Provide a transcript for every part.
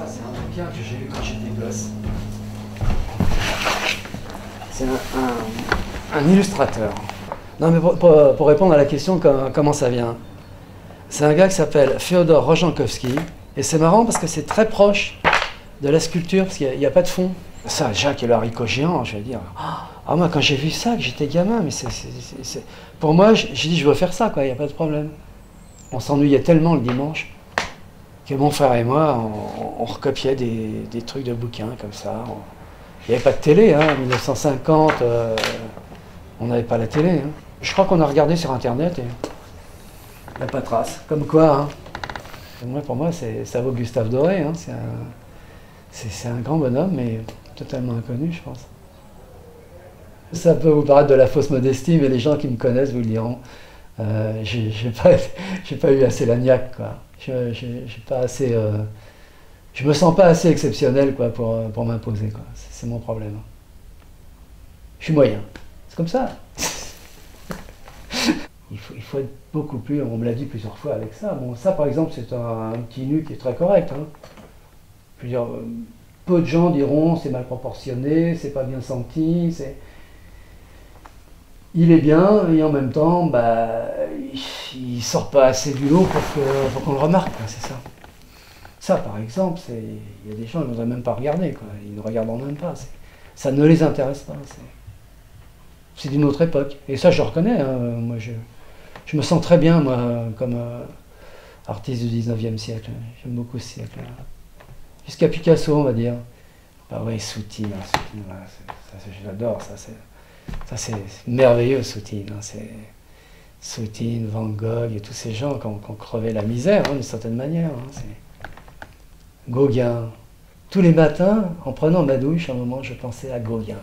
Ça, c'est un bouquin que j'ai lu quand j'étais gosse. C'est un illustrateur. Non, mais pour répondre à la question, comment ça vient, c'est un gars qui s'appelle Féodor Rojankowski. Et c'est marrant parce que c'est très proche de la sculpture, parce qu'il n'y a pas de fond. Ça, Jacques et le haricot géant, je vais dire. Ah, moi, quand j'ai vu ça, que j'étais gamin, mais pour moi, j'ai dit, je veux faire ça, quoi, il n'y a pas de problème. On s'ennuyait tellement le dimanche que mon frère et moi, on recopiait des trucs de bouquins comme ça. Il n'y avait pas de télé, hein, en 1950, on n'avait pas la télé. Hein. Je crois qu'on a regardé sur Internet et il n'y a pas de trace. Comme quoi, hein. Pour moi, ça vaut Gustave Doré. Hein. C'est un grand bonhomme, mais totalement inconnu, je pense. Ça peut vous paraître de la fausse modestie, mais les gens qui me connaissent vous le diront. J'ai pas eu assez lagnac, quoi. J'ai pas assez. Je me sens pas assez exceptionnel, quoi, pour m'imposer, quoi. C'est mon problème. Je suis moyen. C'est comme ça. Il faut être beaucoup plus. On me l'a dit plusieurs fois avec ça. Bon, ça, par exemple, c'est un petit nu qui est très correct. Hein. Je veux dire, peu de gens diront c'est mal proportionné, c'est pas bien senti. Il est bien et en même temps, bah, il sort pas assez du lot pour qu'on le remarque, c'est ça. Ça, par exemple, il y a des gens qui ne voudraient même pas regarder, quoi. Ils ne regarderont même pas. Ça ne les intéresse pas. C'est d'une autre époque. Et ça, je reconnais. Hein. Moi, je me sens très bien, moi, comme artiste du 19e siècle. J'aime beaucoup ce siècle. Jusqu'à Picasso, on va dire. Bah oui, Soutine, j'adore ça. C'est merveilleux, Soutine. Hein. Soutine, Van Gogh et tous ces gens qui ont crevé la misère, hein, d'une certaine manière. Hein. Gauguin. Tous les matins, en prenant ma douche, à un moment, je pensais à Gauguin.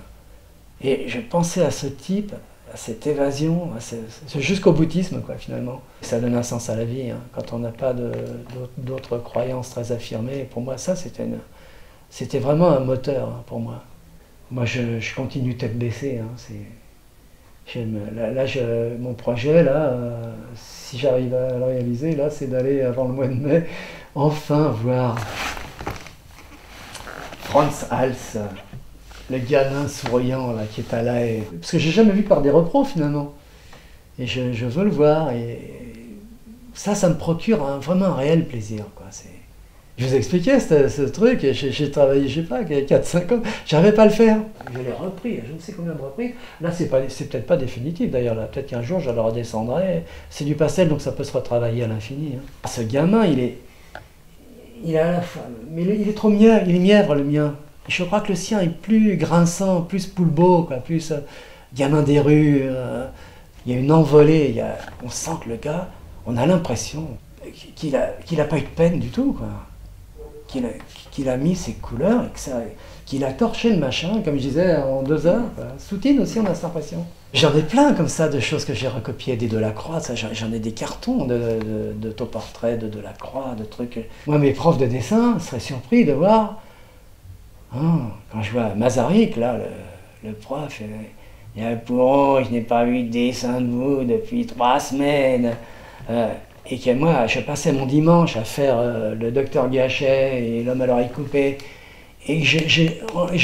Et je pensais à ce type, à cette évasion, c'est jusqu'au bouddhisme, quoi, finalement. Ça donne un sens à la vie, hein, quand on n'a pas d'autres croyances très affirmées. Et pour moi, ça, c'était vraiment un moteur, hein, pour moi. Moi, je continue tête baissée. Hein, mon projet, là, si j'arrive à le réaliser, là, c'est d'aller, avant le mois de mai, enfin voir Frans Hals, le gamin souriant là, qui est à La Haye. Parce que j'ai jamais vu par des repros finalement. Et je veux le voir. Et ça me procure vraiment un réel plaisir. Quoi. Je vous expliquais ce truc, j'ai travaillé, je sais pas, 4-5 ans, j'arrivais pas à le faire. Je l'ai repris, je ne sais combien de reprises. Là, c'est peut-être pas définitif d'ailleurs, là, peut-être qu'un jour je le redescendrai. C'est du pastel, donc ça peut se retravailler à l'infini. Hein. Ce gamin, il est à la fois, mais il est trop mièvre, il est mièvre le mien. Et je crois que le sien est plus grinçant, plus poulbeau, quoi, plus gamin des rues. Il y a une envolée, on sent que le gars, on a l'impression qu'il a pas eu de peine du tout, quoi. Qu'il a mis ses couleurs, et qu'il a torché le machin, comme je disais, en 2 heures. Quoi. Soutine aussi, on a cette impression. J'en ai plein comme ça de choses que j'ai recopiées, des Delacroix, j'en ai des cartons d'autoportraits de Delacroix, de trucs. Moi, mes profs de dessin seraient surpris de voir, quand je vois Masaryk, là, le prof, il y a pour je n'ai pas vu de dessin de vous depuis 3 semaines. Et que moi, je passais mon dimanche à faire le docteur Gachet et l'homme à l'oreille coupée. Et je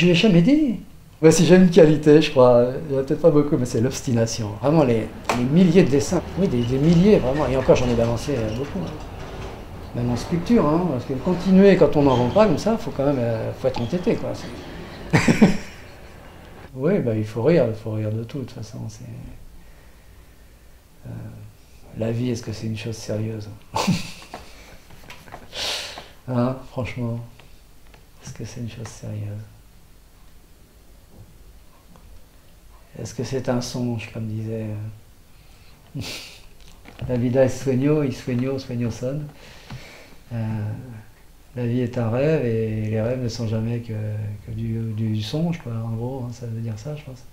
lui ai jamais dit. Ouais, si j'ai une qualité, je crois, il n'y en a peut-être pas beaucoup, mais c'est l'obstination. Vraiment, les milliers de dessins. Oui, des milliers, vraiment. Et encore, j'en ai balancé beaucoup. Hein. Même en sculpture, hein, parce que continuer quand on n'en vend pas comme ça, il faut quand même faut être entêté, quoi. Oui, bah, il faut rire de tout, de toute façon. La vie, est-ce que c'est une chose sérieuse? Hein, franchement, est-ce que c'est une chose sérieuse? Est-ce que c'est un songe, comme disait La vida es sueño, y sueño, sueño son. La vie est un rêve et les rêves ne sont jamais que du songe, quoi. En gros, hein, ça veut dire ça, je pense.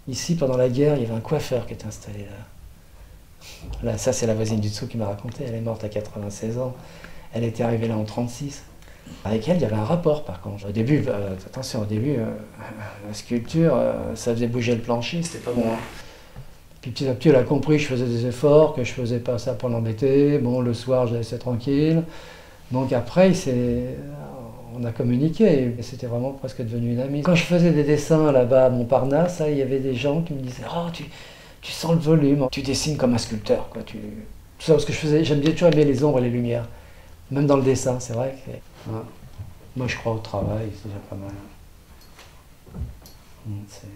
Ici, pendant la guerre, il y avait un coiffeur qui était installé là. Là, ça, c'est la voisine du dessous qui m'a raconté. Elle est morte à 96 ans. Elle était arrivée là en 1936. Avec elle, il y avait un rapport, par contre. Au début, attention, la sculpture, ça faisait bouger le plancher, c'était pas bon. Hein. Puis petit à petit, elle a compris que je faisais des efforts, que je faisais pas ça pour l'embêter. Bon, le soir, je la laissais tranquille. Donc après, on a communiqué, et c'était vraiment presque devenu une amie. Quand je faisais des dessins là-bas à Montparnasse, il y avait des gens qui me disaient « Oh, tu sens le volume, tu dessines comme un sculpteur. » quoi. Tout ça, parce que j'aime bien toujours aimer les ombres et les lumières, même dans le dessin, c'est vrai. Que, ouais. Moi, je crois au travail, c'est déjà pas mal. C'est...